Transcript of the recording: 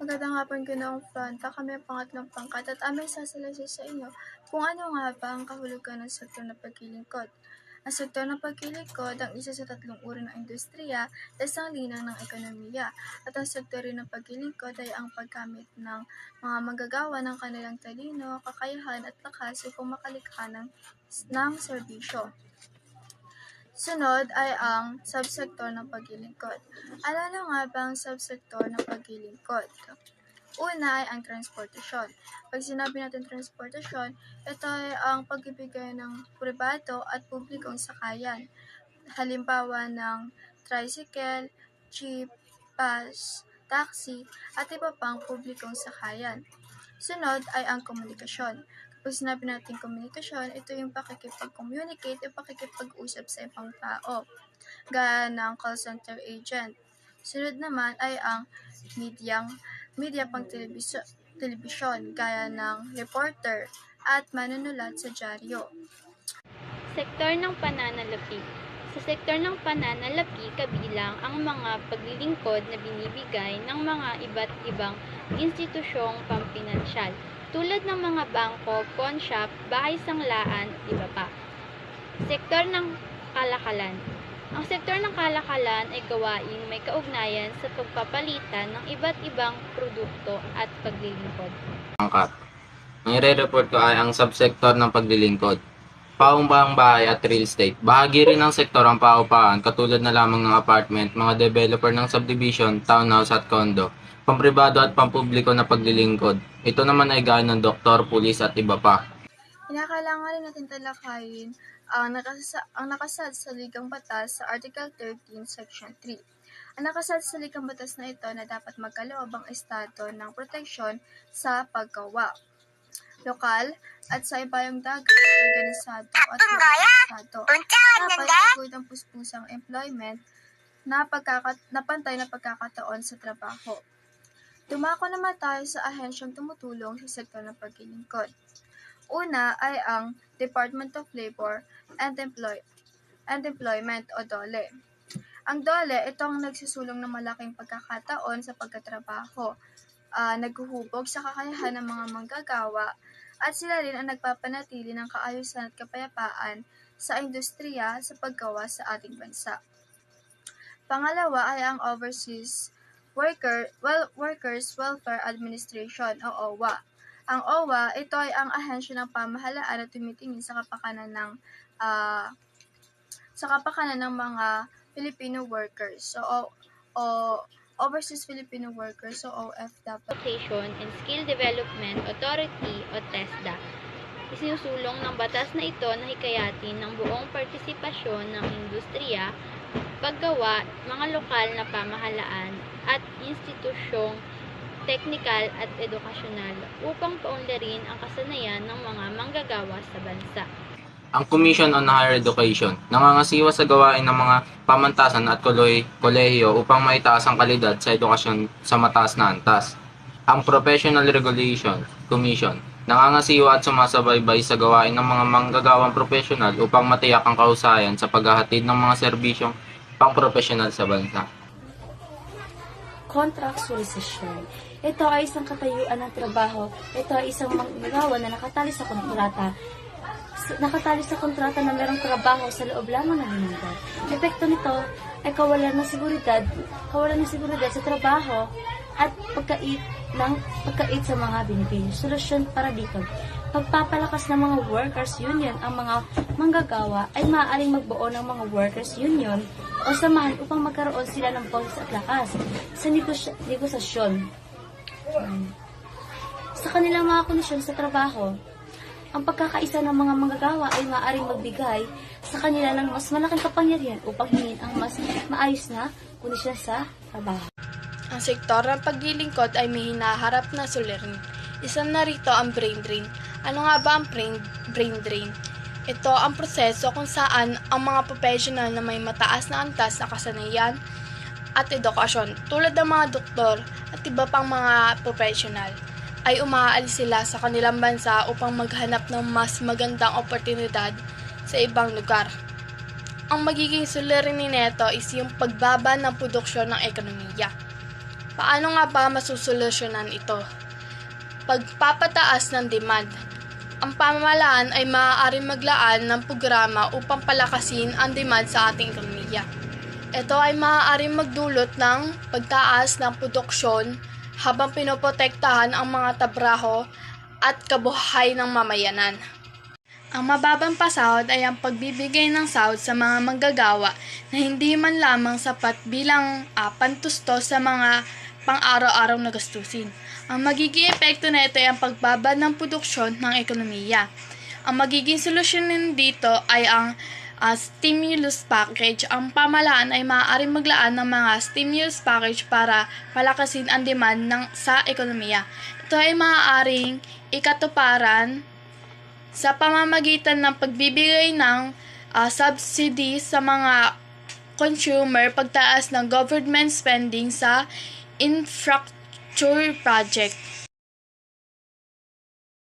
Magandang hapon, Ginoong Fronta. Kami ang pangatlong pangkat at aming sasalaysin sa inyo kung ano nga ba ang kahulugan ng sektor ng paglilingkod. Ang sektor ng paglilingkod ang isa sa tatlong uri ng industriya at isang linang ng ekonomiya. At ang sektor rin ng paglilingkod ay ang paggamit ng mga manggagawa ng kanilang talino, kakayahan at lakas upang makalikha ng serbisyo. Sunod ay ang subsektor ng paglilingkod. Ano nga ba ang subsektor ng paglilingkod? Una ay ang transportasyon. Pag sinabi natin transportasyon, ito ay ang pagbibigay ng pribado at publikong sakayan. Halimbawa ng tricycle, jeep, bus, taxi, at iba pang publikong sakayan. Sunod ay ang komunikasyon. Kapag sinabi natin komunikasyon, ito yung pakikipag-communicate o pakikipag-usap sa ibang tao, gaya ng call center agent. Sunod naman ay ang media pang telebisyon, gaya ng reporter at manunulat sa dyaryo. Sektor ng pananalapi. Sa sektor ng pananalapi, kabilang ang mga paglilingkod na binibigay ng mga iba't ibang institusyong pampinansyal, tulad ng mga bangko, pawn shop, bahay sanglaan, iba pa. Sektor ng kalakalan. Ang sektor ng kalakalan ay gawaing may kaugnayan sa pagpapalitan ng iba't ibang produkto at paglilingkod. Ang ire-report ko ay ang subsektor ng paglilingkod. Paumpang bahay at real estate. Bahagi rin ng sektor ang paupahan katulad na lamang ng apartment, mga developer ng subdivision, townhouse at condo, pampribado at pampubliko na paglilingkod. Ito naman ay gaya ng doktor, pulis at iba pa. Kinakailangan rin natin talakayin ang nakasad sa Ligang Batas sa Article 13, Section 3. Ang nakasad sa Ligang Batas na ito na dapat magkaloob ang Estado ng proteksyon sa paggawa, lokal at sa ibayong dagat, organisado at organisado. Dapat itukoy ang puspusang employment na pantay na pagkakataon sa trabaho. Dumako naman tayo sa ahensyang tumutulong sa sektor ng paglilingkod. Una ay ang Department of Labor and Employment o DOLE. Ang DOLE, ito ang nagsusulong ng malaking pagkakataon sa pagkatrabaho, naghuhubog sa kakayahan ng mga manggagawa, at sila rin ang nagpapanatili ng kaayusan at kapayapaan sa industriya sa paggawa sa ating bansa. Pangalawa ay ang Overseas Workers Welfare Administration o OWA. Ang OWA, ito ay ang ahensya ng pamahalaan na tumitingin sa kapakanan ng mga Filipino workers o Overseas Filipino Workers o OFW. Education and Skill Development Authority o TESDA. Isinusulong ng batas na ito na hikayatin ng buong partisipasyon ng industriya, paggawa, mga lokal na pamahalaan at institusyong teknikal at edukasyonal upang paunlarin ang kasanayan ng mga manggagawa sa bansa. Ang Commission on Higher Education, nangangasiwa sa gawain ng mga pamantasan at kolehiyo upang maitaas ang kalidad sa edukasyon sa mataas na antas. Ang Professional Regulation Commission, nangangasiwa at sumasabaybay sa gawain ng mga manggagawang profesional upang matiyak ang kahusayan sa paghahatid ng mga serbisyong pang-profesional sa bansa. Contractualization. Ito ay isang katayuan ng trabaho. Ito ay isang manggagawa na nakatali sa kontrata na mayroong trabaho sa loob lamang ng linggo. Epekto nito ay kawalan ng seguridad sa trabaho at pagkait sa mga binibigay. Solusyon para dito. Pagpapalakas ng mga workers union ang mga manggagawa ay maaaring magbuo ng mga workers union o samahan upang magkaroon sila ng boses at lakas sa negosasyon. Sa kanilang mga kondisyon sa trabaho, ang pagkakaisa ng mga manggagawa ay maaaring magbigay sa kanila ng mas malaking kapangyarihan upang hingin ang mas maayos na kondisyon sa trabaho. Ang sektor ng paglilingkod ay may hinaharap na suliranin. Isa na rito ang brain drain. Ano nga ba ang brain drain? Ito ang proseso kung saan ang mga professional na may mataas na antas na kasanayan at edukasyon tulad ng mga doktor at iba pang mga professional ay umaalis sila sa kanilang bansa upang maghanap ng mas magandang oportunidad sa ibang lugar. Ang magiging suliranin nito is yung pagbaba ng produksyon ng ekonomiya. Paano nga ba masusolusyonan ito? Pagpapataas ng demand. Ang pamahalaan ay maaaring maglaan ng programa upang palakasin ang demand sa ating ekonomiya. Ito ay maaaring magdulot ng pagtaas ng produksyon habang pinoprotektahan ang mga trabaho at kabuhay ng mamayanan. Ang mababang pasahod ay ang pagbibigay ng sahod sa mga manggagawa na hindi man lamang sapat bilang pantustos sa mga pang-araw-araw na gastusin. Ang magiging epekto na ito ay ang pagbaba ng produksyon ng ekonomiya. Ang magiging solusyon dito ay ang stimulus package. Ang pamahalaan ay maaaring maglaan ng mga stimulus package para palakasin ang demand sa ekonomiya. Ito ay maaaring ikatuparan sa pamamagitan ng pagbibigay ng subsidy sa mga consumer, pagtaas ng government spending sa infrastructure project,